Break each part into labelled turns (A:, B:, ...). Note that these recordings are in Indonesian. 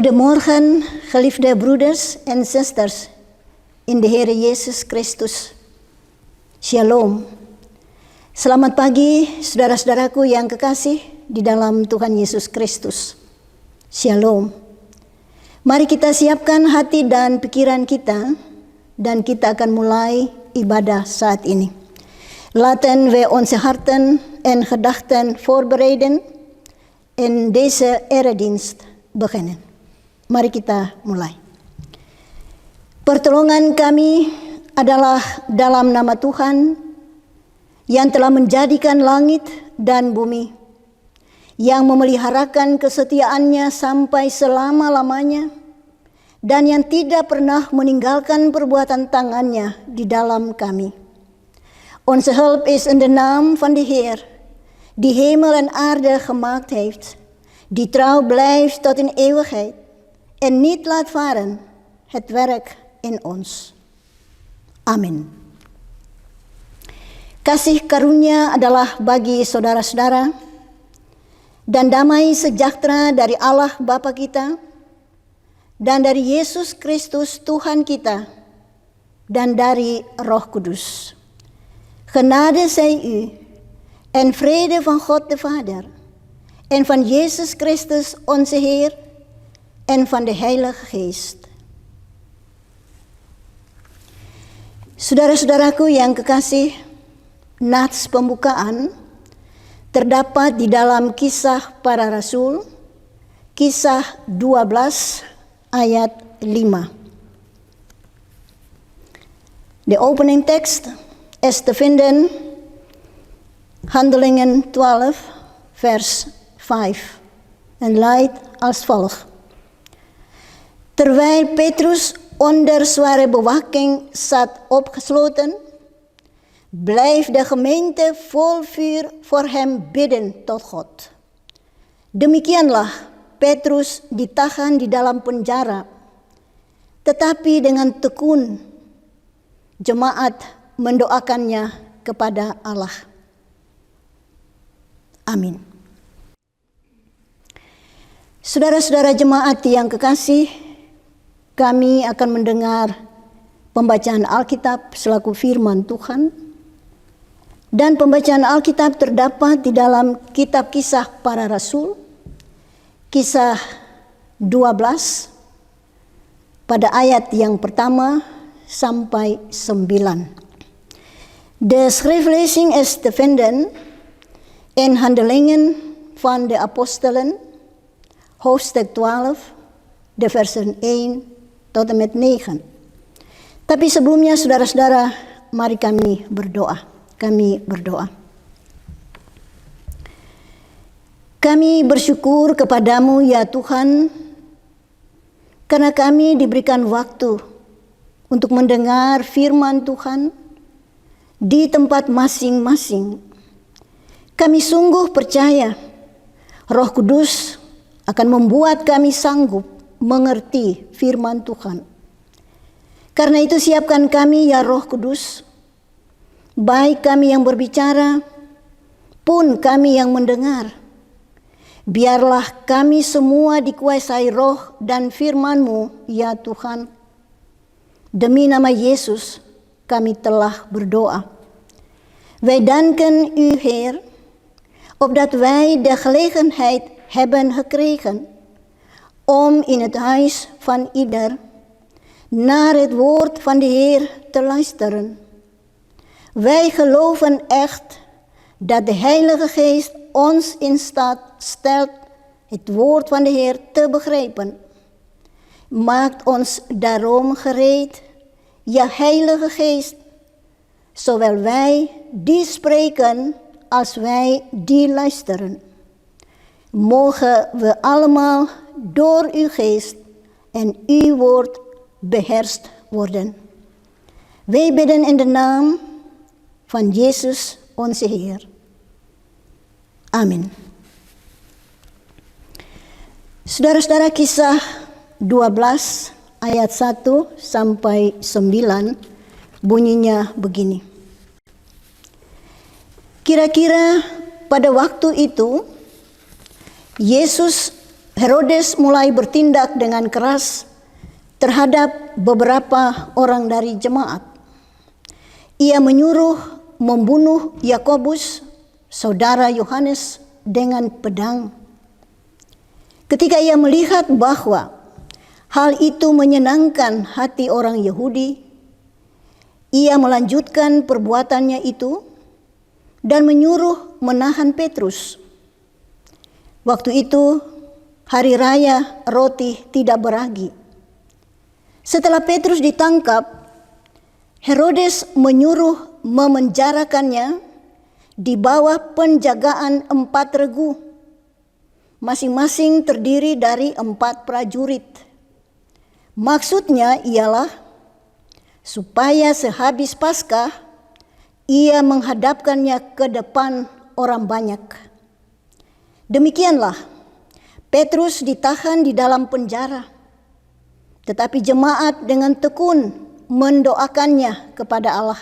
A: Goedemorgen, geliefde broeders en zusters in de Heer Yesus Kristus. Shalom. Selamat pagi saudara-saudaraku yang kekasih di dalam Tuhan Yesus Kristus. Shalom. Mari kita siapkan hati dan pikiran kita dan kita akan mulai ibadah saat ini. Laten we onze harten en gedachten voorbereiden en deze eredienst beginnen. Mari kita mulai. Pertolongan kami adalah dalam nama Tuhan yang telah menjadikan langit dan bumi, yang memeliharakan kesetiaannya sampai selama-lamanya, dan yang tidak pernah meninggalkan perbuatan tangannya di dalam kami. Onze hulp is in de naam van de Heer, die hemel en aarde gemaakt heeft, die trouw blijft tot in eeuwigheid en niet laat varen het werk in ons. Amin. Kasih karunia adalah bagi saudara-saudara dan damai sejahtera dari Allah Bapa kita dan dari Yesus Kristus Tuhan kita dan dari Roh Kudus. Genade zij u en vrede van God de Vader en van Jezus Christus onze Heer en van de Heilige Geest. Saudara-saudaraku yang kekasih, nats pembukaan terdapat di dalam Kisah Para Rasul, Kisah 12 ayat 5. De opening tekst is te vinden Handelingen 12 vers 5 en luidt als volgt. Terwijl Petrus onder zware bewaking zat opgesloten, bleef de gemeente vol vuur voor hem bidden tot God. Demikianlah Petrus ditahan di dalam penjara, tetapi dengan tekun jemaat mendoakannya kepada Allah. Amin. Saudara-saudara jemaat yang kekasih, kami akan mendengar pembacaan Alkitab selaku firman Tuhan. Dan pembacaan Alkitab terdapat di dalam kitab Kisah Para Rasul, Kisah 12, pada ayat yang pertama sampai 9. De schriftlezing is te vinden in Handelingen van de Apostelen, hoofdstuk 12, de versen 1 tot en met 9. Tapi sebelumnya saudara-saudara, mari kami berdoa. Kami berdoa. Kami bersyukur kepadamu ya Tuhan, karena kami diberikan waktu untuk mendengar firman Tuhan di tempat masing-masing. Kami sungguh percaya Roh Kudus akan membuat kami sanggup mengerti firman Tuhan. Karena itu siapkan kami ya Roh Kudus, baik kami yang berbicara, pun kami yang mendengar. Biarlah kami semua dikuasai roh dan firman-Mu, ya Tuhan. Demi nama Yesus, kami telah berdoa. Wij danken U, Heer, opdat wij de gelegenheid hebben gekregen om in het huis van ieder naar het woord van de Heer te luisteren. Wij geloven echt dat de Heilige Geest ons in staat stelt het woord van de Heer te begrijpen. Maakt ons daarom gereed, ja Heilige Geest, zowel wij die spreken als wij die luisteren. Mogen we allemaal door uw geest en uw woord beheerst worden. Wij bidden in de naam van Jezus onze Heer. Amin. Saudara-saudara, Kisah 12 ayat 1 sampai 9 bunyinya begini. Kira-kira pada waktu itu Yesus Herodes mulai bertindak dengan keras terhadap beberapa orang dari jemaat. Ia menyuruh membunuh Yakobus, saudara Yohanes, dengan pedang. Ketika ia melihat bahwa hal itu menyenangkan hati orang Yahudi, ia melanjutkan perbuatannya itu dan menyuruh menahan Petrus. Waktu itu hari raya roti tidak beragi. Setelah Petrus ditangkap, Herodes menyuruh memenjarakannya di bawah penjagaan 4 regu, masing-masing terdiri dari 4 prajurit. Maksudnya ialah supaya sehabis Paskah ia menghadapkannya ke depan orang banyak. Demikianlah Petrus ditahan di dalam penjara, tetapi jemaat dengan tekun mendoakannya kepada Allah.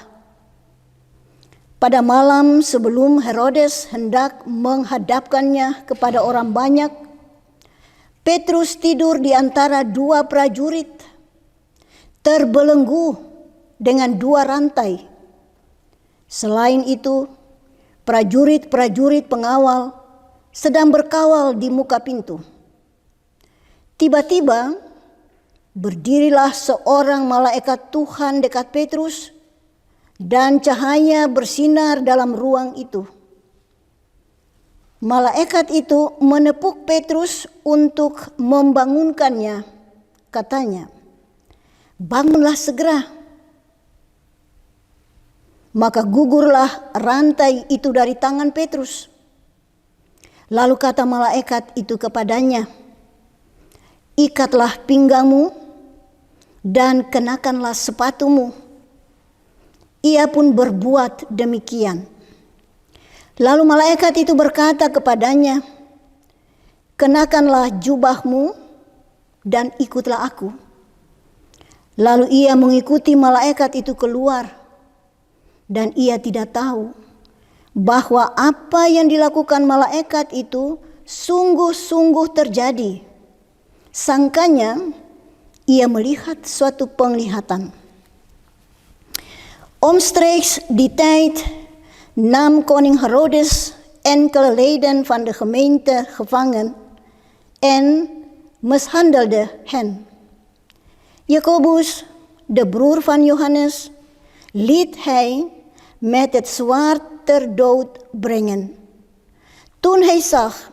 A: Pada malam sebelum Herodes hendak menghadapkannya kepada orang banyak, Petrus tidur di antara 2 prajurit, terbelenggu dengan 2 rantai. Selain itu, prajurit-prajurit pengawal sedang berkawal di muka pintu. Tiba-tiba, berdirilah seorang malaikat Tuhan dekat Petrus, dan cahaya bersinar dalam ruang itu. Malaikat itu menepuk Petrus untuk membangunkannya. Katanya, "Bangunlah segera." Maka gugurlah rantai itu dari tangan Petrus. Lalu kata malaikat itu kepadanya, "Ikatlah pinggangmu dan kenakanlah sepatumu." Ia pun berbuat demikian. Lalu malaikat itu berkata kepadanya, "Kenakanlah jubahmu dan ikutlah aku." Lalu ia mengikuti malaikat itu keluar, dan ia tidak tahu bahwa apa yang dilakukan malaikat itu sungguh-sungguh terjadi. Sangkanya ia melihat suatu penglihatan. Omstreeks die tijd nam koning Herodes enkele leden van de gemeente gevangen en mishandelde hen. Jakobus, de broer van Johannes, liet hij met het zwaard ter dood brengen. Toen hij zag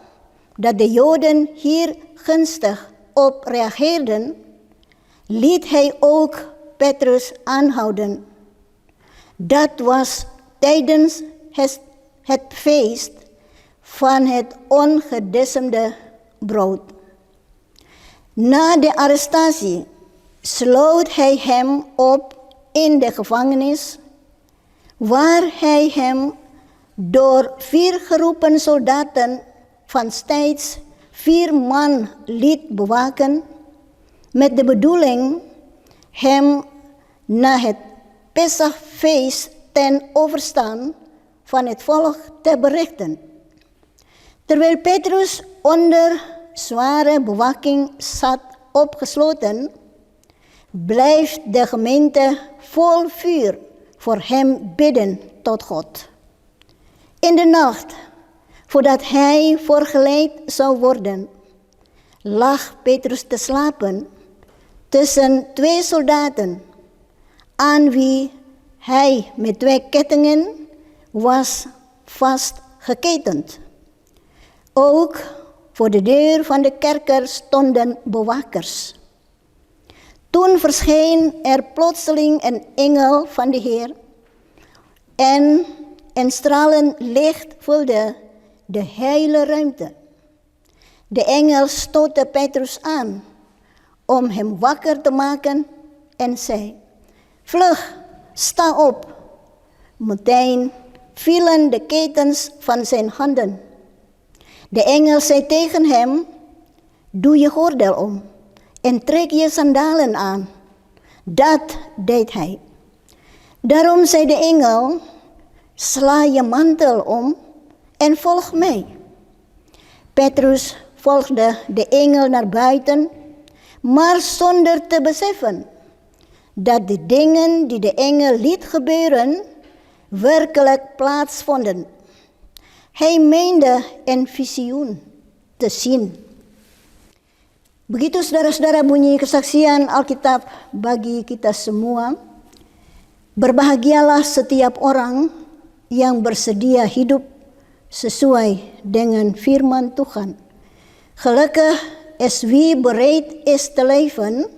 A: dat de Joden hier gunstig op reageerden, liet hij ook Petrus aanhouden. Dat was tijdens het feest van het ongedesmde brood. Na de arrestatie sloot hij hem op in de gevangenis, waar hij hem door 4 geroepen soldaten van steeds 4 man liet bewaken, met de bedoeling hem na het Pesachfeest ten overstaan van het volk te berichten. Terwijl Petrus onder zware bewaking zat opgesloten, blijft de gemeente vol vuur voor hem bidden tot God. In de nacht, voordat hij voorgeleid zou worden, lag Petrus te slapen tussen 2 soldaten, aan wie hij met 2 kettingen was vastgeketend. Ook voor de deur van de kerker stonden bewakers. Toen verscheen er plotseling een engel van de Heer en een stralend licht vulde de hele ruimte. De engel stootte Petrus aan om hem wakker te maken en zei, "Vlug, sta op." Meteen vielen de ketens van zijn handen. De engel zei tegen hem, "Doe je gordel om en trek je sandalen aan." Dat deed hij. Daarom zei de engel, "Sla je mantel om en volg mij." Petrus volgde de engel naar buiten, maar zonder te beseffen dat de dingen die de engel liet gebeuren werkelijk plaatsvonden. Hij meende een visioen te zien. Begitu saudara-saudara bunyi kesaksian Alkitab bagi kita semua. Berbahagialah setiap orang yang bersedia hidup sesuai dengan firman Tuhan. Gelukkig is wie bereid is te leven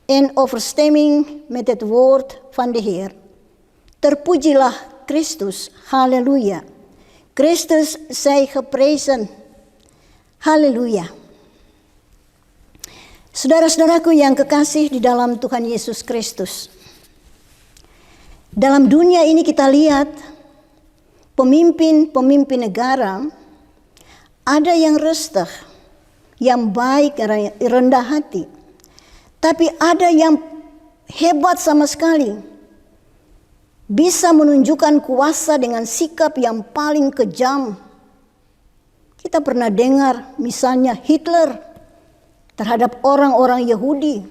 A: in overeenstemming met het woord van de Heer. Terpujilah Kristus, halleluja. Kristus zij geprezen, halleluja. Saudara-saudaraku yang kekasih di dalam Tuhan Yesus Kristus. Dalam dunia ini kita lihat pemimpin-pemimpin negara, ada yang resah, yang baik, rendah hati. Tapi ada yang hebat sama sekali, bisa menunjukkan kuasa dengan sikap yang paling kejam. Kita pernah dengar misalnya Hitler terhadap orang-orang Yahudi.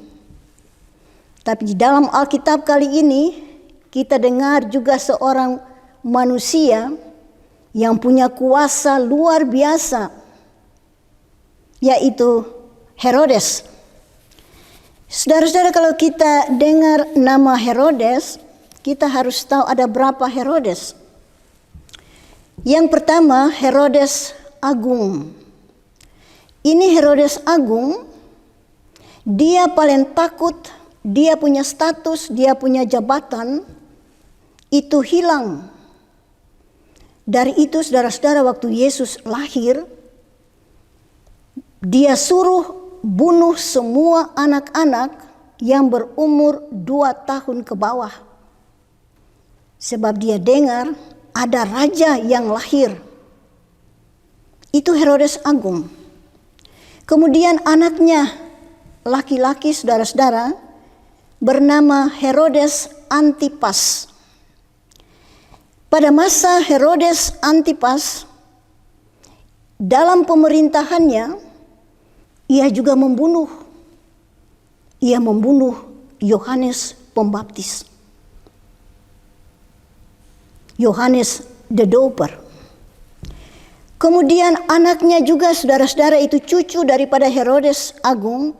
A: Tapi di dalam Alkitab kali ini kita dengar juga seorang manusia yang punya kuasa luar biasa, yaitu Herodes. Saudara-saudara, kalau kita dengar nama Herodes, kita harus tahu ada berapa Herodes. Yang pertama, Herodes Agung. Ini Herodes Agung, dia paling takut, dia punya status, dia punya jabatan, itu hilang. Dari itu saudara-saudara, waktu Yesus lahir, dia suruh bunuh semua anak-anak yang berumur 2 tahun ke bawah. Sebab dia dengar ada raja yang lahir. Itu Herodes Agung. Kemudian anaknya laki-laki saudara-saudara bernama Herodes Antipas. Pada masa Herodes Antipas, dalam pemerintahannya, ia juga membunuh. Ia membunuh Yohanes Pembaptis. Yohanes the Doper. Kemudian anaknya juga saudara-saudara itu cucu daripada Herodes Agung,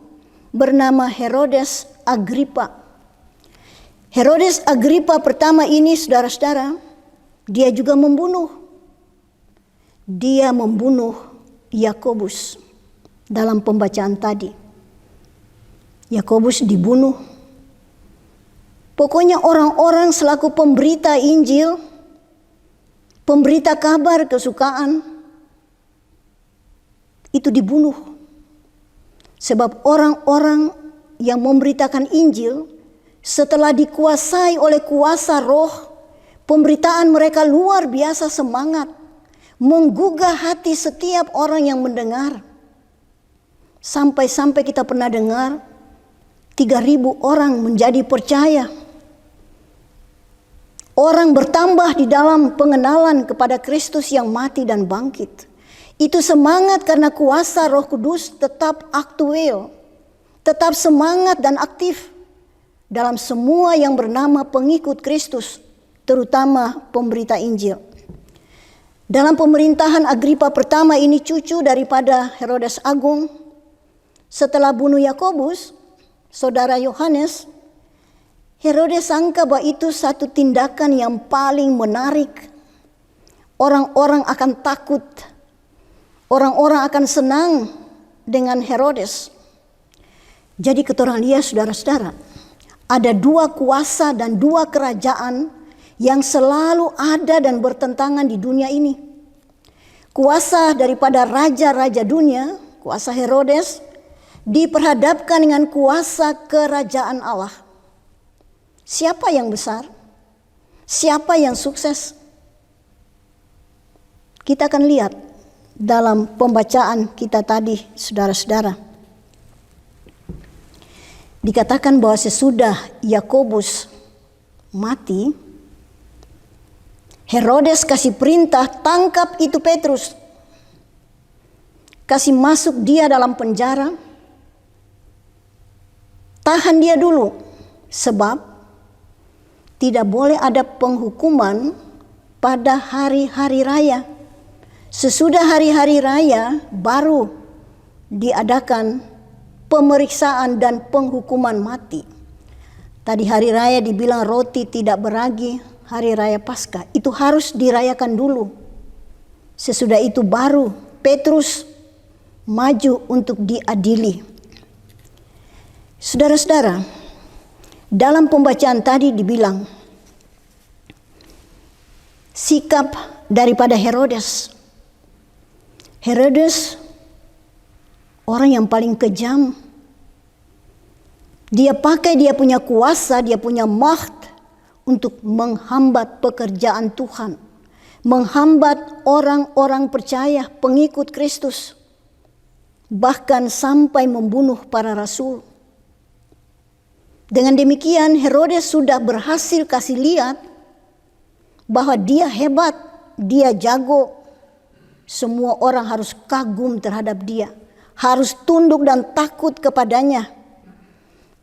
A: bernama Herodes Agripa. Herodes Agripa pertama ini saudara-saudara, dia juga membunuh. Dia membunuh Yakobus dalam pembacaan tadi. Yakobus dibunuh. Pokoknya orang-orang selaku pemberita Injil, pemberita kabar kesukaan, itu dibunuh. Sebab orang-orang yang memberitakan Injil setelah dikuasai oleh kuasa roh, pemberitaan mereka luar biasa semangat, menggugah hati setiap orang yang mendengar. Sampai-sampai kita pernah dengar 3.000 orang menjadi percaya. Orang bertambah di dalam pengenalan kepada Kristus yang mati dan bangkit. Itu semangat karena kuasa Roh Kudus tetap aktual, tetap semangat dan aktif dalam semua yang bernama pengikut Kristus, terutama pemberita Injil. Dalam pemerintahan Agripa pertama ini cucu daripada Herodes Agung, setelah bunuh Yakobus, saudara Yohanes, Herodes sangka bahwa itu satu tindakan yang paling menarik. Orang-orang akan takut, orang-orang akan senang dengan Herodes. Jadi kita lihat saudara-saudara, ada 2 kuasa dan 2 kerajaan yang selalu ada dan bertentangan di dunia ini. Kuasa daripada raja-raja dunia, kuasa Herodes, diperhadapkan dengan kuasa kerajaan Allah. Siapa yang besar? Siapa yang sukses? Kita akan lihat dalam pembacaan kita tadi, saudara-saudara. Dikatakan bahwa sesudah Yakobus mati, Herodes kasih perintah tangkap itu Petrus. kasih masuk dia dalam penjara, tahan dia dulu, sebab tidak boleh ada penghukuman pada hari-hari raya. Sesudah hari-hari raya baru diadakan pemeriksaan dan penghukuman mati. Tadi hari raya dibilang roti tidak beragi, hari raya Paskah. Itu harus dirayakan dulu. Sesudah itu baru Petrus maju untuk diadili. Saudara-saudara, dalam pembacaan tadi dibilang sikap daripada Herodes. Herodes orang yang paling kejam. Dia pakai dia punya kuasa, dia punya macht untuk menghambat pekerjaan Tuhan. Menghambat orang-orang percaya, pengikut Kristus. Bahkan sampai membunuh para rasul. Dengan demikian Herodes sudah berhasil kasih lihat bahwa dia hebat, dia jago. Semua orang harus kagum terhadap dia. Harus tunduk dan takut kepadanya.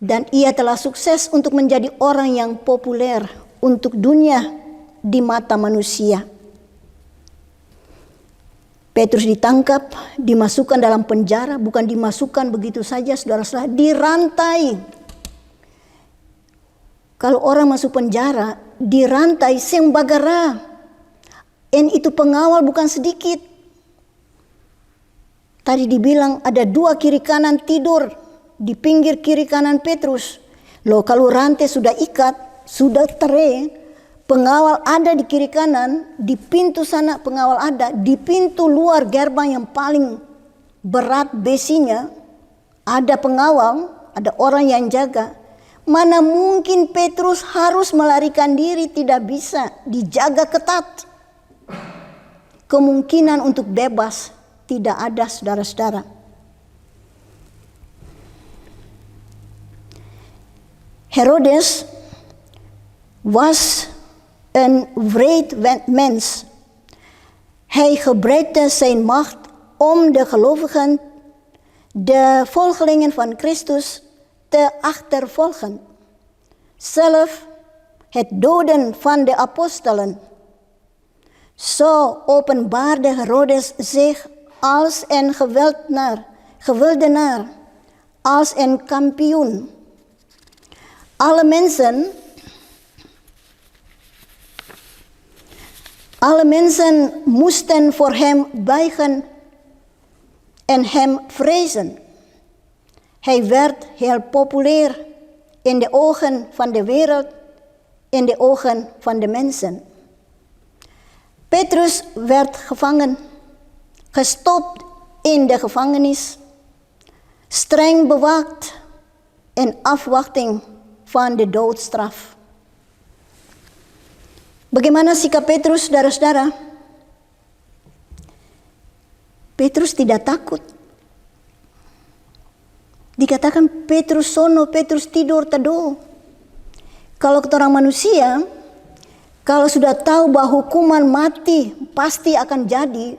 A: Dan ia telah sukses untuk menjadi orang yang populer untuk dunia di mata manusia. Petrus ditangkap, dimasukkan dalam penjara, bukan dimasukkan begitu saja saudara-saudara, dirantai. Kalau orang masuk penjara, dirantai sengbagara. Dan itu pengawal bukan sedikit. Tadi dibilang ada 2 kiri kanan tidur di pinggir kiri kanan Petrus. Loh, kalau rantai sudah ikat, sudah tere, pengawal ada di kiri kanan, di pintu sana pengawal ada, di pintu luar gerbang yang paling berat besinya ada pengawal, ada orang yang jaga. Mana mungkin Petrus harus melarikan diri, tidak bisa, dijaga ketat. Kemungkinan untuk bebas tidak ada saudara-saudara. Herodes was een wreed mens. Hij gebruikte zijn macht om de gelovigen, de volgelingen van Christus, te achtervolgen. Zelf het doden van de apostelen. Zo openbaarde Herodes zich als een geweldenaar, als een kampioen. Alle mensen moesten voor hem buigen en hem vrezen. Hij werd heel populair in de ogen van de wereld, in de ogen van de mensen. Petrus werd gevangen, gestopt in de gevangenis, streng bewaakt in afwachting van de doodstraf. Bagaimana sikap Petrus, saudara-saudara? Petrus tidak takut. Dikatakan Petrus sono, Petrus tidur teduh. Kalau kita orang manusia, kalau sudah tahu bahwa hukuman mati pasti akan jadi,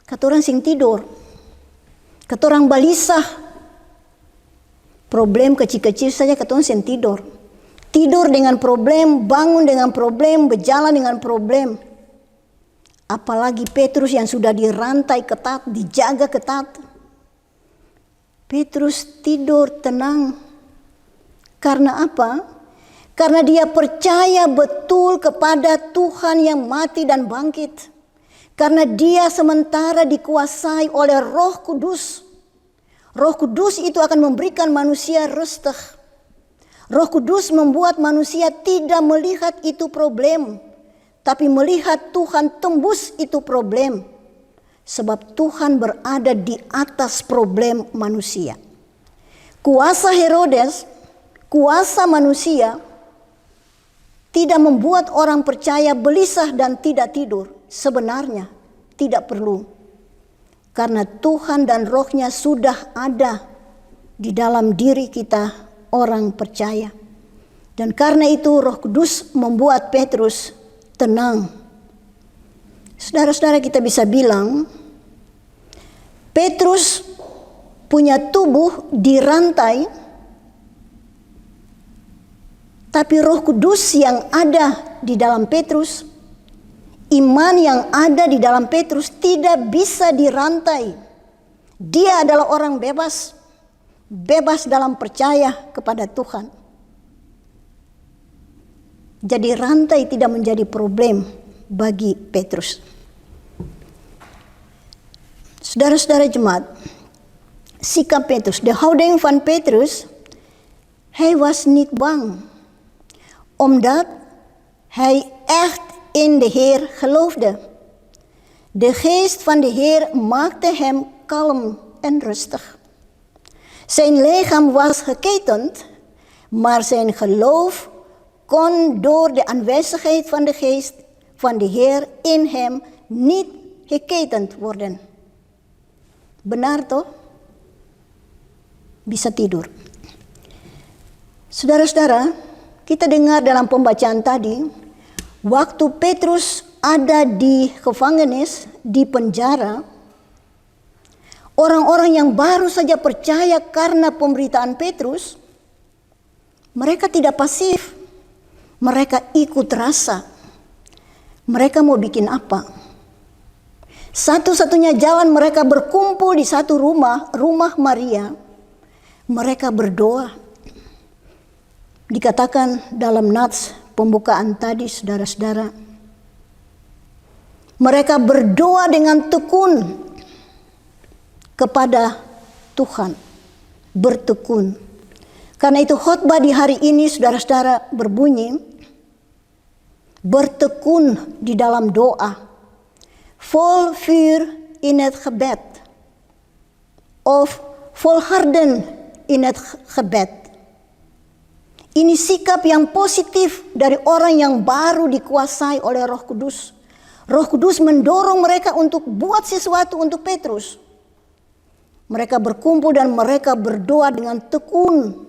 A: kata orang sing tidur, kata orang balisah. Problem kecil-kecil saja kata orang sing tidur. Tidur dengan problem, bangun dengan problem, berjalan dengan problem. Apalagi Petrus yang sudah dirantai ketat, dijaga ketat. Petrus tidur tenang. Karena apa? Karena dia percaya betul kepada Tuhan yang mati dan bangkit. Karena dia sementara dikuasai oleh Roh Kudus. Roh Kudus itu akan memberikan manusia resteh. Roh Kudus membuat manusia tidak melihat itu problem, tapi melihat Tuhan tembus itu problem. Sebab Tuhan berada di atas problem manusia. Kuasa Herodes, kuasa manusia, tidak membuat orang percaya gelisah dan tidak tidur. Sebenarnya tidak perlu. Karena Tuhan dan Roh-Nya sudah ada di dalam diri kita orang percaya. Dan karena itu Roh Kudus membuat Petrus tenang. Saudara-saudara, kita bisa bilang Petrus punya tubuh dirantai, tapi Roh Kudus yang ada di dalam Petrus, iman yang ada di dalam Petrus tidak bisa dirantai. Dia adalah orang bebas, bebas dalam percaya kepada Tuhan. Jadi rantai tidak menjadi problem bagi Petrus. Saudara-saudara jemaat, sikap Petrus, de houding van Petrus, hij was niet bang, omdat hij echt in de Heer geloofde. De geest van de Heer maakte hem kalm en rustig. Zijn lichaam was geketend, maar zijn geloof kon door de aanwezigheid van de geest van de Heer in hem niet geketend worden. Benar toh? Bisa tidur. Saudara-saudara, kita dengar dalam pembacaan tadi, waktu Petrus ada di gevangenis, di penjara, orang-orang yang baru saja percaya karena pemberitaan Petrus, mereka tidak pasif, mereka ikut rasa. Mereka mau bikin apa? Satu-satunya jalan mereka berkumpul di satu rumah, rumah Maria. Mereka berdoa. Dikatakan dalam nats pembukaan tadi, saudara-saudara, mereka berdoa dengan tekun kepada Tuhan, bertekun. Karena itu khotbah di hari ini, saudara-saudara, berbunyi, bertekun di dalam doa, vol vuur in het gebed, of volharden in het gebed. Ini sikap yang positif dari orang yang baru dikuasai oleh Roh Kudus. Roh Kudus mendorong mereka untuk buat sesuatu untuk Petrus. Mereka berkumpul dan mereka berdoa dengan tekun.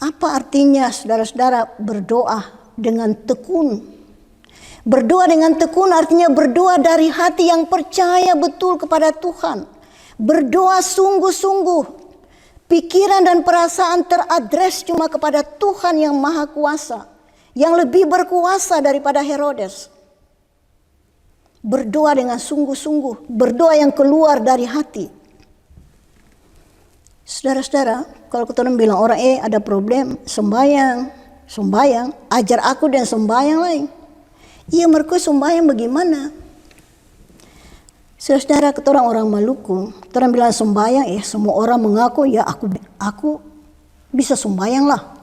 A: Apa artinya, saudara-saudara, berdoa dengan tekun? Berdoa dengan tekun artinya berdoa dari hati yang percaya betul kepada Tuhan. Berdoa sungguh-sungguh. Pikiran dan perasaan teradres cuma kepada Tuhan yang Maha Kuasa, yang lebih berkuasa daripada Herodes. Berdoa dengan sungguh-sungguh, berdoa yang keluar dari hati. Saudara-saudara, kalau kita bilang orang ada problem, sembahyang, ajar aku dan sembahyang lain. Iya, mereka sembahyang bagaimana? Saudara-saudara, kita orang Maluku, orang bilang sembahyang, semua orang mengaku, ya aku bisa sembahyang lah.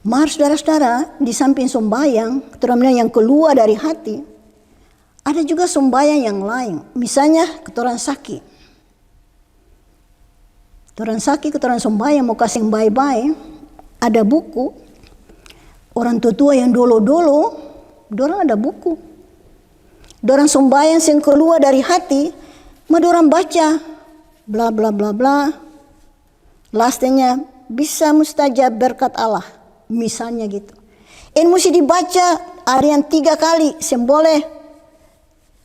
A: Mari saudara-saudara, di samping sembahyang, kita bilang yang keluar dari hati, ada juga sembahyang yang lain. Misalnya, kita orang sakit. Kita orang sembahyang mau kasih bye-bye, ada buku. Orang tua yang dolo-dolo, dorang ada buku. Dorang sembahyang yang keluar dari hati, dorang baca, bla bla bla bla. Lastnya bisa mustajab berkat Allah, misalnya gitu. Ini mesti dibaca, ada yang 3 kali, boleh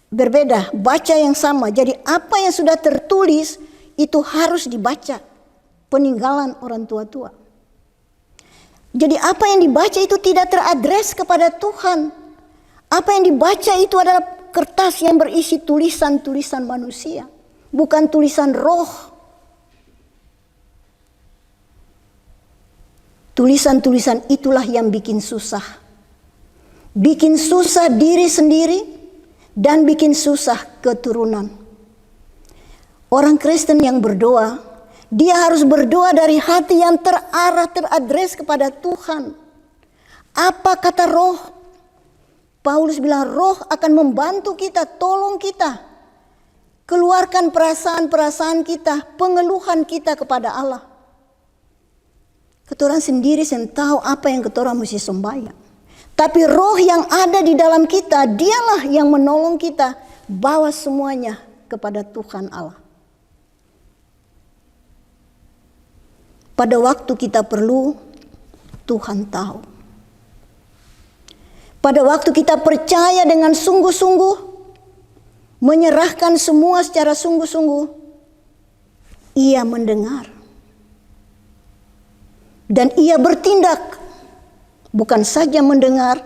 A: berbeda, baca yang sama. Jadi apa yang sudah tertulis itu harus dibaca, peninggalan orang tua-tua. Jadi apa yang dibaca itu tidak teradres kepada Tuhan. Apa yang dibaca itu adalah kertas yang berisi tulisan-tulisan manusia, bukan tulisan roh. Tulisan-tulisan itulah yang bikin susah. Bikin susah diri sendiri dan bikin susah keturunan. Orang Kristen yang berdoa, dia harus berdoa dari hati yang terarah, teradres kepada Tuhan. Apa kata roh? Paulus bilang roh akan membantu kita, tolong kita. Keluarkan perasaan-perasaan kita, pengeluhan kita kepada Allah. Ketorang sendiri tahu apa yang ketorang mesti sembahyang. Tapi roh yang ada di dalam kita, dialah yang menolong kita bawa semuanya kepada Tuhan Allah. Pada waktu kita perlu, Tuhan tahu. Pada waktu kita percaya dengan sungguh-sungguh, menyerahkan semua secara sungguh-sungguh, ia mendengar. Dan ia bertindak. Bukan saja mendengar,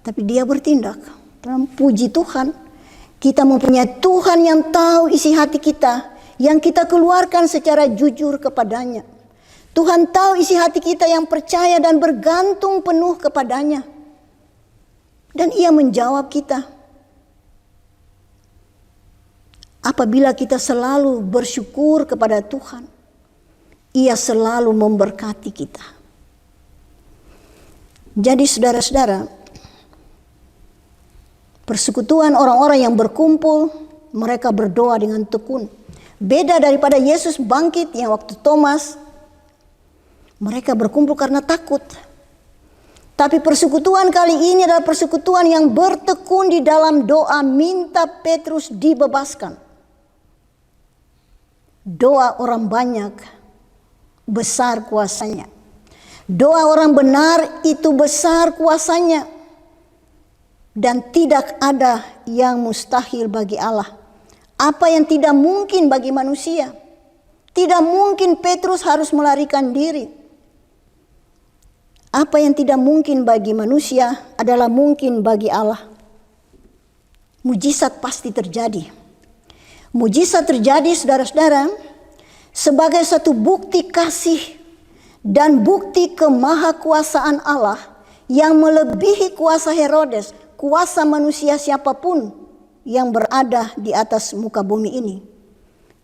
A: tapi dia bertindak. Puji Tuhan, kita mempunyai Tuhan yang tahu isi hati kita, yang kita keluarkan secara jujur kepadanya. Tuhan tahu isi hati kita yang percaya dan bergantung penuh kepadanya. Dan ia menjawab kita. Apabila kita selalu bersyukur kepada Tuhan, ia selalu memberkati kita. Jadi saudara-saudara, persekutuan orang-orang yang berkumpul, mereka berdoa dengan tekun. Beda daripada Yesus bangkit yang waktu Thomas, mereka berkumpul karena takut. Tapi persekutuan kali ini adalah persekutuan yang bertekun di dalam doa minta Petrus dibebaskan. Doa orang banyak besar kuasanya. Doa orang benar itu besar kuasanya. Dan tidak ada yang mustahil bagi Allah. Apa yang tidak mungkin bagi manusia. Tidak mungkin Petrus harus melarikan diri. Apa yang tidak mungkin bagi manusia adalah mungkin bagi Allah. Mujizat pasti terjadi. Mujizat terjadi saudara-saudara sebagai satu bukti kasih dan bukti kemahakuasaan Allah yang melebihi kuasa Herodes, kuasa manusia siapapun yang berada di atas muka bumi ini.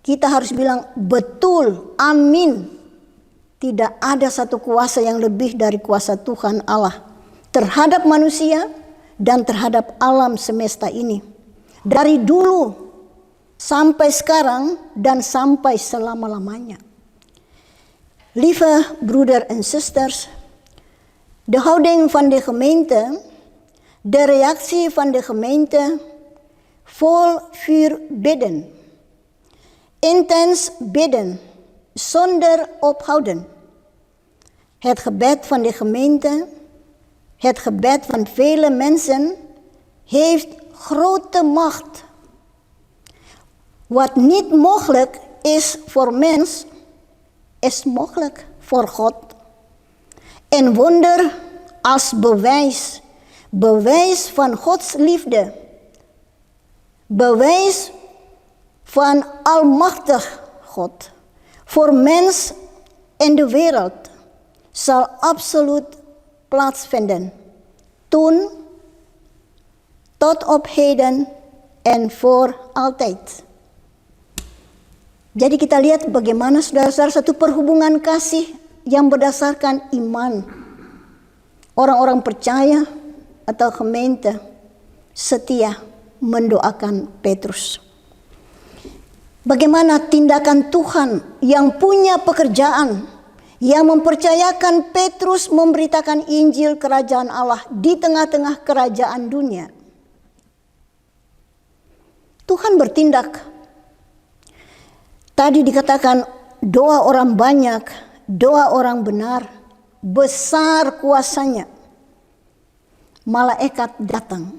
A: Kita harus bilang betul, amin. Tidak ada satu kuasa yang lebih dari kuasa Tuhan Allah terhadap manusia dan terhadap alam semesta ini. Dari dulu sampai sekarang dan sampai selama-lamanya. Lieve broeder en zusters, de houding van de gemeente, de reactie van de gemeente, vol vuur bidden. Intens bidden, zonder ophouden. Het gebed van de gemeente, het gebed van vele mensen, heeft grote macht. Wat niet mogelijk is voor mens, is mogelijk voor God. Een wonder als bewijs. Bewijs van Gods liefde. Bewijs van almachtig God. Voor mens en de wereld zal absoluut plaatsvinden. Toen, tot op heden en voor altijd. Jadi kita lihat bagaimana saudara-saudara satu perhubungan kasih yang berdasarkan iman. Orang-orang percaya atau gemeente setia mendoakan Petrus. Bagaimana tindakan Tuhan yang punya pekerjaan, yang mempercayakan Petrus memberitakan Injil kerajaan Allah di tengah-tengah kerajaan dunia. Tuhan bertindak. Tadi dikatakan doa orang banyak, doa orang benar, besar kuasanya. Malaikat datang.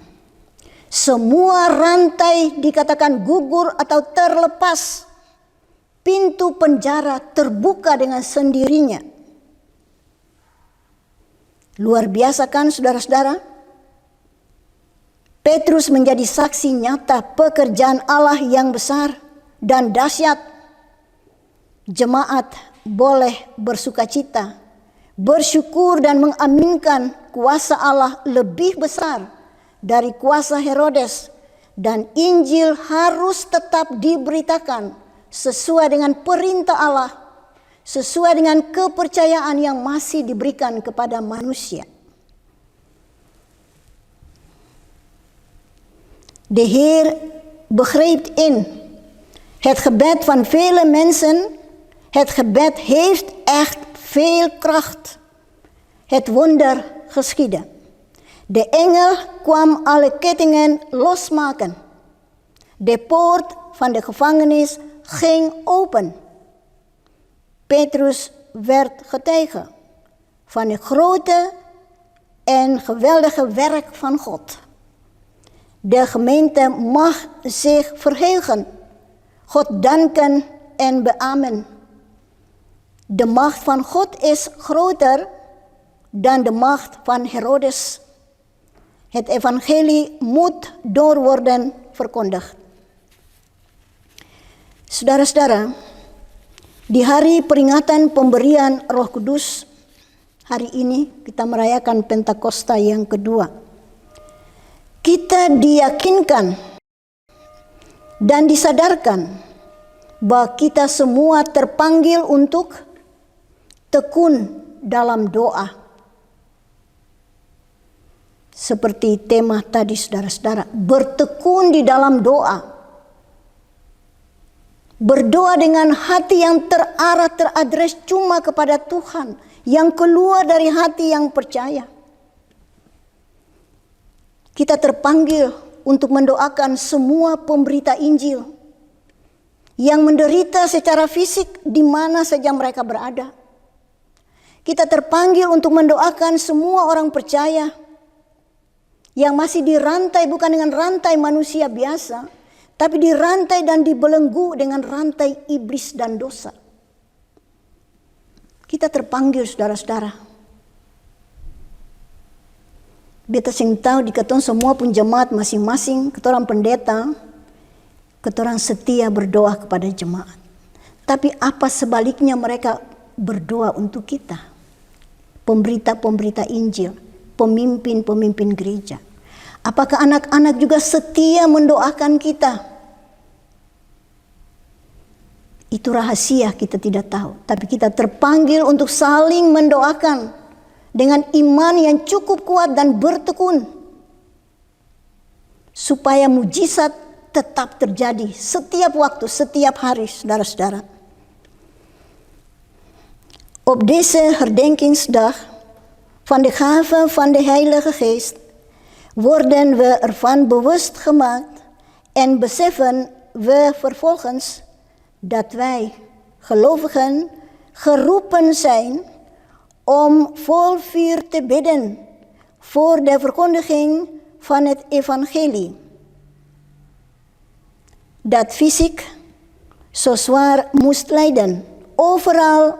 A: Semua rantai dikatakan gugur atau terlepas. Pintu penjara terbuka dengan sendirinya. Luar biasa kan saudara-saudara? Petrus menjadi saksi nyata pekerjaan Allah yang besar dan dahsyat. Jemaat boleh bersukacita, bersyukur dan mengaminkan kuasa Allah lebih besar dari kuasa Herodes, dan Injil harus tetap diberitakan sesuai dengan perintah Allah, sesuai dengan kepercayaan yang masih diberikan kepada manusia. De Heer begrijpt in het gebed van vele mensen. Het gebed heeft echt veel kracht. Het wonder geschiedde. De engel kwam alle kettingen losmaken. De poort van de gevangenis ging open. Petrus werd getuige van het grote en geweldige werk van God. De gemeente mag zich verheugen, God danken en beamen. De macht van God is groter dan de macht van Herodes. Het evangelie moet door worden verkondigd. Saudara-saudara, di hari peringatan pemberian Roh Kudus, hari ini kita merayakan Pentakosta yang kedua. Kita diyakinkan dan disadarkan bahwa kita semua terpanggil untuk tekun dalam doa. Seperti tema tadi saudara-saudara, bertekun di dalam doa. Berdoa dengan hati yang terarah, teradres cuma kepada Tuhan, yang keluar dari hati yang percaya. Kita terpanggil untuk mendoakan semua pemberita Injil yang menderita secara fisik di mana saja mereka berada. Kita terpanggil untuk mendoakan semua orang percaya yang masih dirantai bukan dengan rantai manusia biasa, tapi dirantai dan dibelenggu dengan rantai iblis dan dosa. Kita terpanggil saudara-saudara. Beta sing tahu di ketong semua pun jemaat masing-masing, ketorang pendeta, ketorang setia berdoa kepada jemaat. Tapi apa sebaliknya mereka berdoa untuk kita? Pemberita-pemberita Injil, pemimpin-pemimpin gereja. Apakah anak-anak juga setia mendoakan kita? Itu rahasia kita tidak tahu. Tapi kita terpanggil untuk saling mendoakan dengan iman yang cukup kuat dan bertekun. Supaya mujizat tetap terjadi setiap waktu, setiap hari, saudara-saudara. Op deze herdenkingsdag van de gave van de Heilige Geest worden we ervan bewust gemaakt en beseffen we vervolgens dat wij gelovigen geroepen zijn om vol vuur te bidden voor de verkondiging van het evangelie. Dat fysiek zo zwaar moest lijden, overal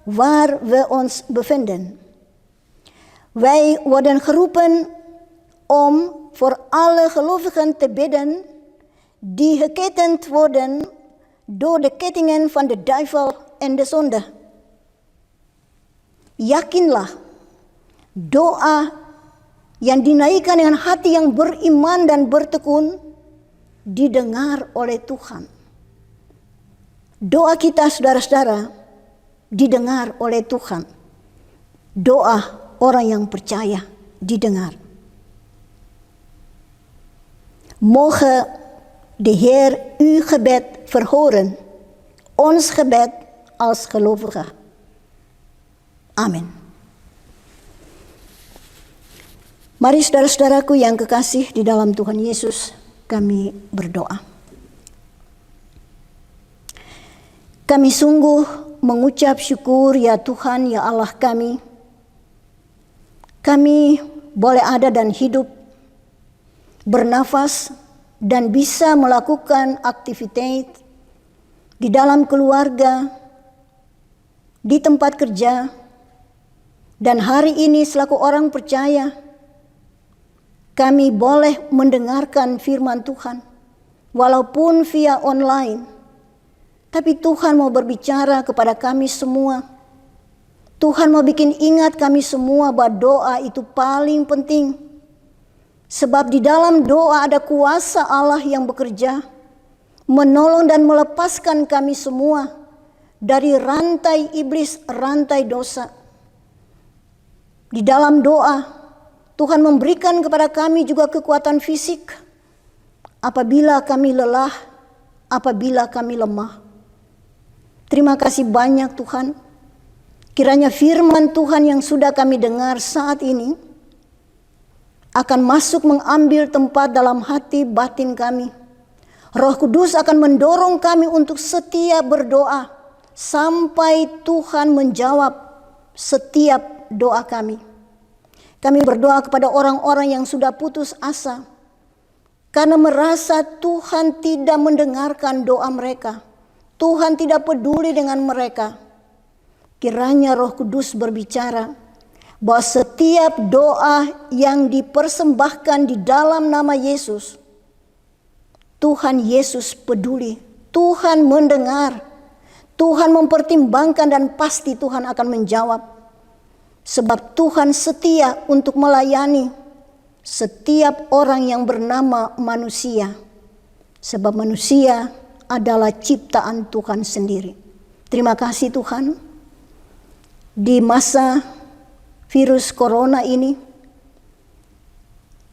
A: waar we ons bevinden. Wij worden geroepen om voor alle gelovigen te bidden die geketend worden door de kettingen van de duivel en de zonde. Yakinlah, doa yang dinaikkan dengan hati yang beriman dan bertekun didengar oleh Tuhan. Doa kita saudara-saudara didengar oleh Tuhan. Doa orang yang percaya didengar. Mogen de Heer uw gebed verhoren, ons gebed als gelovigen. Amin. Mari saudara-saudaraku yang kekasih di dalam Tuhan Yesus, kami berdoa. Kami sungguh mengucap syukur ya Tuhan, ya Allah kami. Kami boleh ada dan hidup, bernafas, dan bisa melakukan aktivitas di dalam keluarga, di tempat kerja, dan hari ini selaku orang percaya, kami boleh mendengarkan firman Tuhan, walaupun via online. Tapi Tuhan mau berbicara kepada kami semua. Tuhan mau bikin ingat kami semua bahwa doa itu paling penting. Sebab di dalam doa ada kuasa Allah yang bekerja, menolong dan melepaskan kami semua dari rantai iblis, rantai dosa. Di dalam doa, Tuhan memberikan kepada kami juga kekuatan fisik apabila kami lelah, apabila kami lemah. Terima kasih banyak Tuhan. Kiranya firman Tuhan yang sudah kami dengar saat ini akan masuk mengambil tempat dalam hati batin kami. Roh Kudus akan mendorong kami untuk setia berdoa sampai Tuhan menjawab setiap doa kami. Kami berdoa kepada orang-orang yang sudah putus asa, karena merasa Tuhan tidak mendengarkan doa mereka. Tuhan tidak peduli dengan mereka. Kiranya Roh Kudus berbicara bahwa setiap doa yang dipersembahkan di dalam nama Yesus, Tuhan Yesus peduli, Tuhan mendengar, Tuhan mempertimbangkan, dan pasti Tuhan akan menjawab. Sebab Tuhan setia untuk melayani setiap orang yang bernama manusia. Sebab manusia adalah ciptaan Tuhan sendiri. Terima kasih Tuhan. Di masa virus corona ini,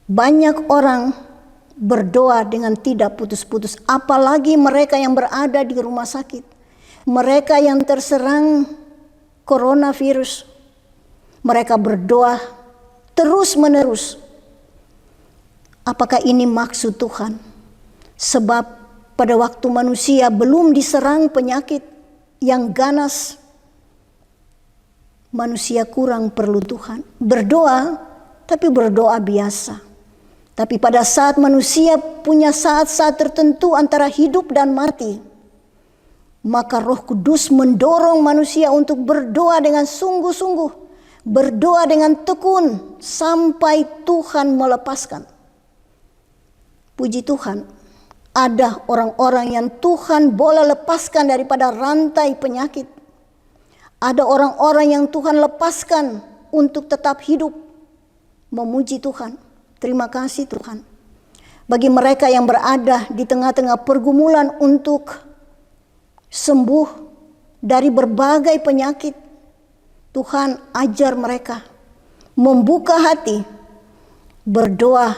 A: banyak orang berdoa dengan tidak putus-putus. Apalagi mereka yang berada di rumah sakit. Mereka yang terserang coronavirus. Mereka berdoa terus-menerus. Apakah ini maksud Tuhan? Sebab pada waktu manusia belum diserang penyakit yang ganas, manusia kurang perlu Tuhan. Berdoa, tapi berdoa biasa. Tapi pada saat manusia punya saat-saat tertentu antara hidup dan mati, maka Roh Kudus mendorong manusia untuk berdoa dengan sungguh-sungguh, berdoa dengan tekun sampai Tuhan melepaskan. Puji Tuhan, ada orang-orang yang Tuhan boleh lepaskan daripada rantai penyakit. Ada orang-orang yang Tuhan lepaskan untuk tetap hidup. Memuji Tuhan. Terima kasih Tuhan. Bagi mereka yang berada di tengah-tengah pergumulan untuk sembuh dari berbagai penyakit, Tuhan ajar mereka membuka hati, berdoa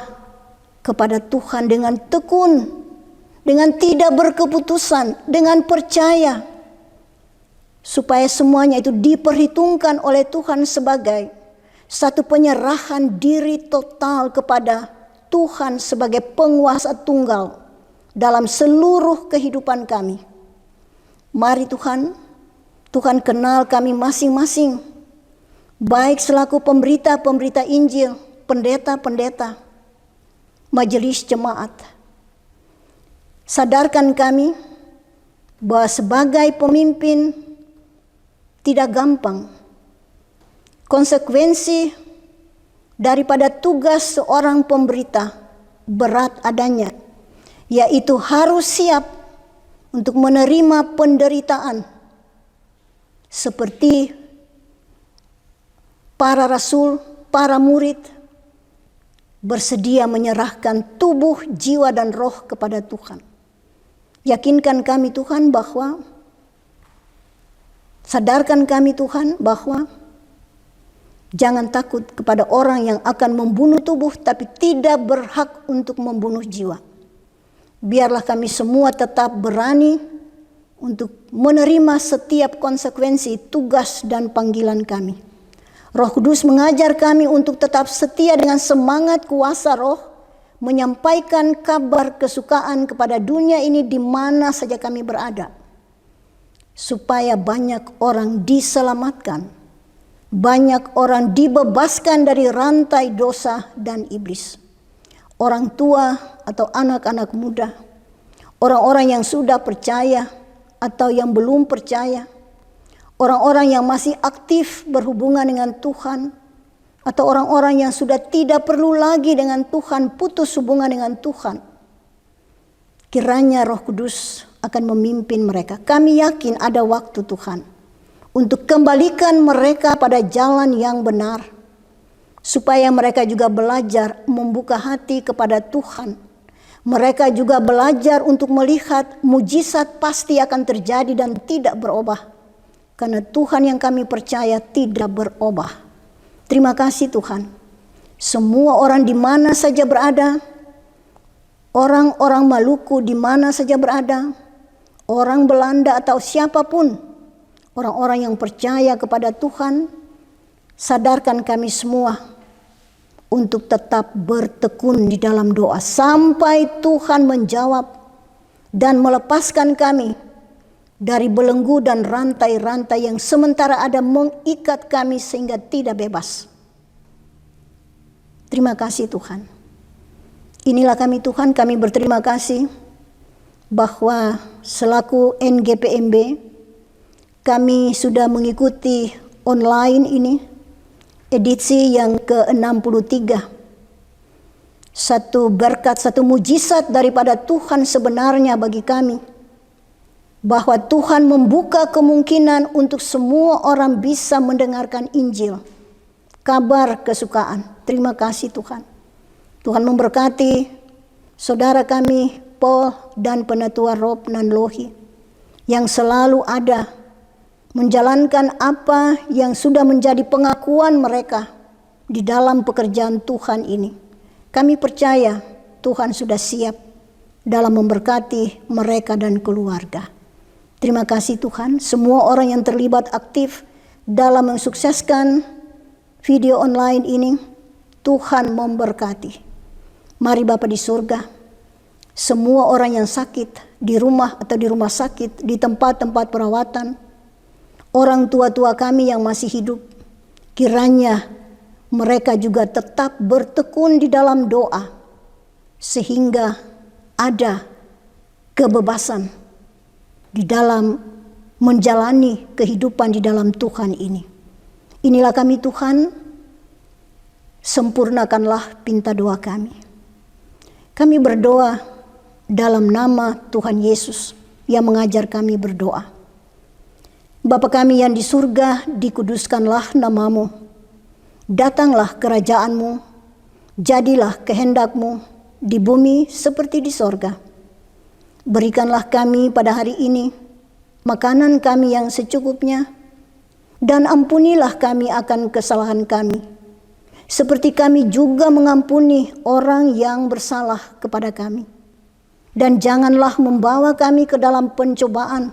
A: kepada Tuhan dengan tekun, dengan tidak berkeputusan, dengan percaya, supaya semuanya itu diperhitungkan oleh Tuhan sebagai satu penyerahan diri total kepada Tuhan sebagai penguasa tunggal dalam seluruh kehidupan kami. Mari Tuhan, Tuhan kenal kami masing-masing, baik selaku pemberita-pemberita Injil, pendeta-pendeta, majelis jemaat. Sadarkan kami bahwa sebagai pemimpin tidak gampang. Konsekuensi daripada tugas seorang pemberita berat adanya, yaitu harus siap untuk menerima penderitaan seperti para rasul, para murid bersedia menyerahkan tubuh, jiwa, dan roh kepada Tuhan. Yakinkan kami Tuhan bahwa, sadarkan kami Tuhan bahwa jangan takut kepada orang yang akan membunuh tubuh tapi tidak berhak untuk membunuh jiwa. Biarlah kami semua tetap berani untuk menerima setiap konsekuensi tugas dan panggilan kami. Roh Kudus mengajar kami untuk tetap setia dengan semangat kuasa roh, menyampaikan kabar kesukaan kepada dunia ini di mana saja kami berada. Supaya banyak orang diselamatkan, banyak orang dibebaskan dari rantai dosa dan iblis. Orang tua atau anak-anak muda, orang-orang yang sudah percaya atau yang belum percaya, orang-orang yang masih aktif berhubungan dengan Tuhan, atau orang-orang yang sudah tidak perlu lagi dengan Tuhan, putus hubungan dengan Tuhan. Kiranya Roh Kudus akan memimpin mereka. Kami yakin ada waktu Tuhan untuk kembalikan mereka pada jalan yang benar, supaya mereka juga belajar membuka hati kepada Tuhan. Mereka juga belajar untuk melihat mujizat pasti akan terjadi dan tidak berubah. Karena Tuhan yang kami percaya tidak berubah. Terima kasih Tuhan. Semua orang di mana saja berada, orang-orang Maluku di mana saja berada, orang Belanda atau siapapun, orang-orang yang percaya kepada Tuhan, sadarkan kami semua untuk tetap bertekun di dalam doa sampai Tuhan menjawab dan melepaskan kami dari belenggu dan rantai-rantai yang sementara ada mengikat kami sehingga tidak bebas. Terima kasih Tuhan. Inilah kami Tuhan, kami berterima kasih bahwa selaku NGPMB kami sudah mengikuti online ini, edisi yang ke-63. Satu berkat, satu mujizat daripada Tuhan sebenarnya bagi kami, bahwa Tuhan membuka kemungkinan untuk semua orang bisa mendengarkan Injil, kabar kesukaan. Terima kasih Tuhan. Tuhan memberkati saudara kami Paul dan Penatua Rob Nanlohi yang selalu ada menjalankan apa yang sudah menjadi pengakuan mereka di dalam pekerjaan Tuhan ini. Kami percaya Tuhan sudah siap dalam memberkati mereka dan keluarga. Terima kasih Tuhan, semua orang yang terlibat aktif dalam mensukseskan video online ini, Tuhan memberkati. Mari Bapa di surga, semua orang yang sakit di rumah atau di rumah sakit, di tempat-tempat perawatan, orang tua-tua kami yang masih hidup, kiranya mereka juga tetap bertekun di dalam doa, sehingga ada kebebasan di dalam menjalani kehidupan di dalam Tuhan ini. Inilah kami Tuhan, sempurnakanlah pinta doa kami. Kami berdoa dalam nama Tuhan Yesus yang mengajar kami berdoa. Bapa kami yang di surga, dikuduskanlah namamu. Datanglah kerajaanmu, jadilah kehendakmu di bumi seperti di sorga. Berikanlah kami pada hari ini makanan kami yang secukupnya, dan ampunilah kami akan kesalahan kami, seperti kami juga mengampuni orang yang bersalah kepada kami. Dan janganlah membawa kami ke dalam pencobaan,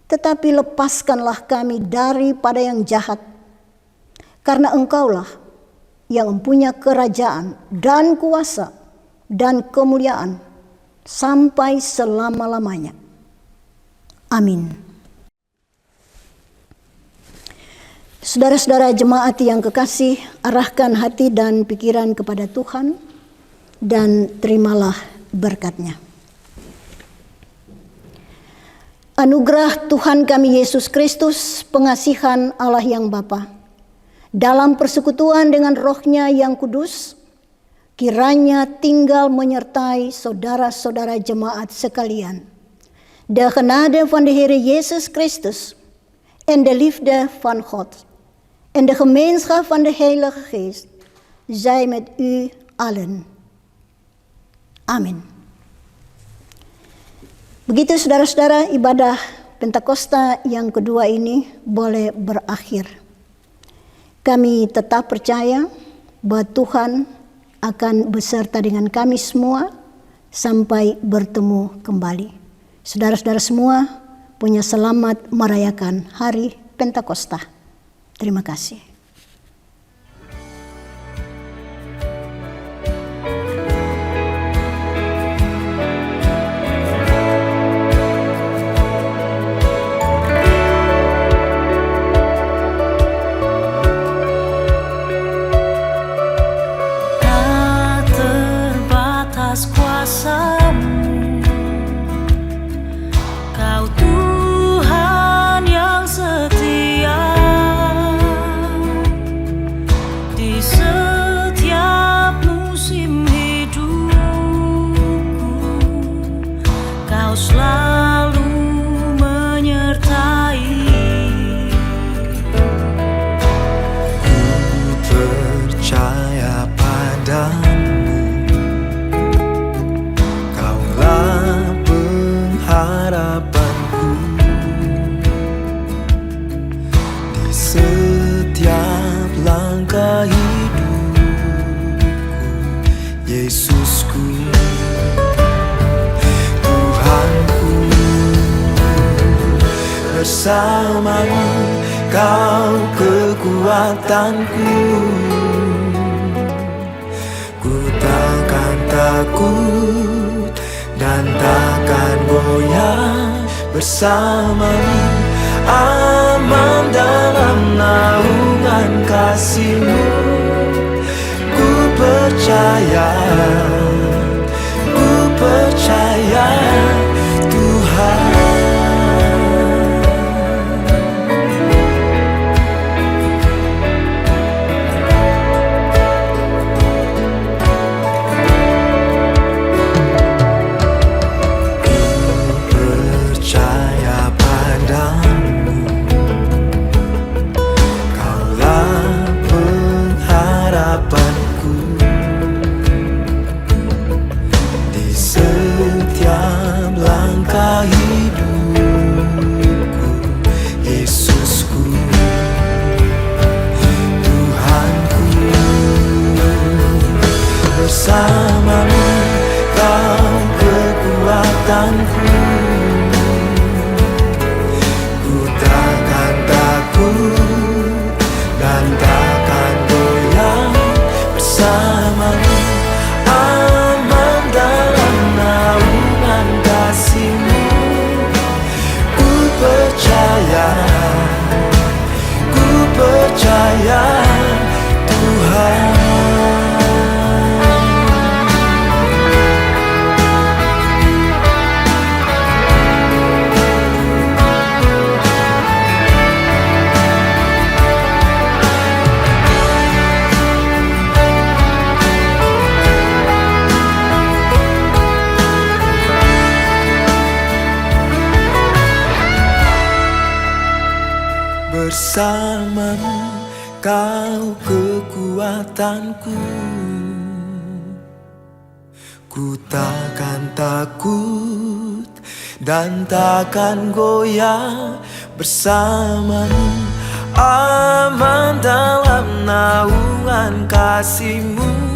A: tetapi lepaskanlah kami daripada yang jahat. Karena Engkaulah yang mempunyai kerajaan dan kuasa dan kemuliaan sampai selama-lamanya. Amin. Saudara-saudara jemaat yang kekasih, arahkan hati dan pikiran kepada Tuhan dan terimalah berkat-Nya. Anugerah Tuhan kami Yesus Kristus, pengasihan Allah yang Bapa, dalam persekutuan dengan Roh-Nya yang kudus, kiranya tinggal menyertai saudara-saudara jemaat sekalian. De genade van de Heer Jezus Christus en de liefde van God en de gemeenschap van de Heilige Geest zij met u allen. Amin. Begitu saudara-saudara, ibadah Pentakosta yang kedua ini boleh berakhir. Kami tetap percaya bahwa Tuhan akan beserta dengan kami semua sampai bertemu kembali. Saudara-saudara semua punya selamat merayakan hari Pentakosta. Terima kasih.
B: Bersamamu kau kekuatanku, ku takkan takut dan takkan goyah. Bersamamu aman dalam naungan kasih-Mu, ku percaya. bersamamu, kau kekuatanku. Ku takkan takut dan takkan goyah bersamamu. Aman dalam naungan kasih-Mu. Ku percaya Tuhan. Bersamamu, kau kekuatanku. Ku takkan takut dan takkan goyah bersamamu. Aman dalam naungan kasih-Mu.